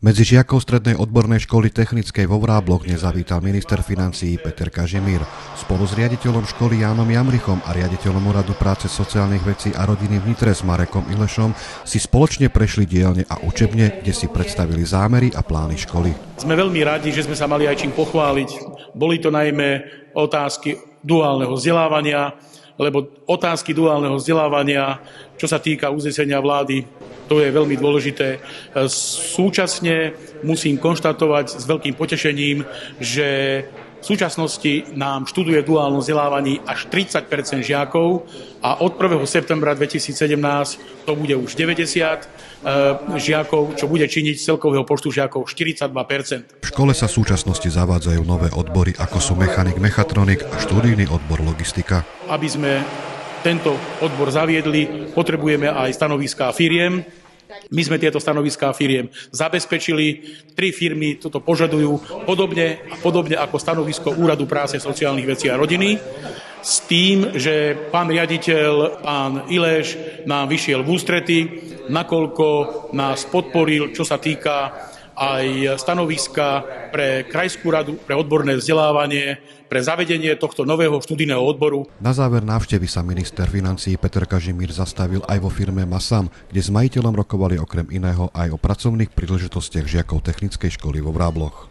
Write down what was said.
Medzi žiakov strednej odbornej školy technickej vo Vrábloch nezavítal minister financií Peter Kažimír. Spolu s riaditeľom školy Jánom Jamrichom a riaditeľom úradu práce, sociálnych vecí a rodiny v Nitre s Marekom Ilešom si spoločne prešli dielne a učebne, kde si predstavili zámery a plány školy. Sme veľmi radi, že sme sa mali aj čím pochváliť. Boli to najmä otázky duálneho vzdelávania, lebo otázky duálneho vzdelávania, čo sa týka uznesenia vlády, to je veľmi dôležité. Súčasne musím konštatovať s veľkým potešením, že v súčasnosti nám študuje duálne vzdelávanie až 30% žiakov a od 1. septembra 2017 to bude už 90 žiakov, čo bude činiť z celkového počtu žiakov 42%. V škole sa v súčasnosti zavádzajú nové odbory, ako sú mechanik, mechatronik a študijný odbor logistika. Aby sme tento odbor zaviedli, potrebujeme aj stanoviská firiem. My sme tieto stanoviská firiem zabezpečili. 3 firmy toto požadujú podobne ako stanovisko Úradu práce, sociálnych vecí a rodiny. S tým, že pán riaditeľ, pán Ileš nám vyšiel v ústrety, nakoľko nás podporil, čo sa týka aj stanoviska pre Krajskú radu pre odborné vzdelávanie, pre zavedenie tohto nového študijného odboru. Na záver návštevy sa minister financií Peter Kažimír zastavil aj vo firme Masam, kde s majiteľom rokovali okrem iného aj o pracovných príležitostiach žiakov technickej školy vo Vrábloch.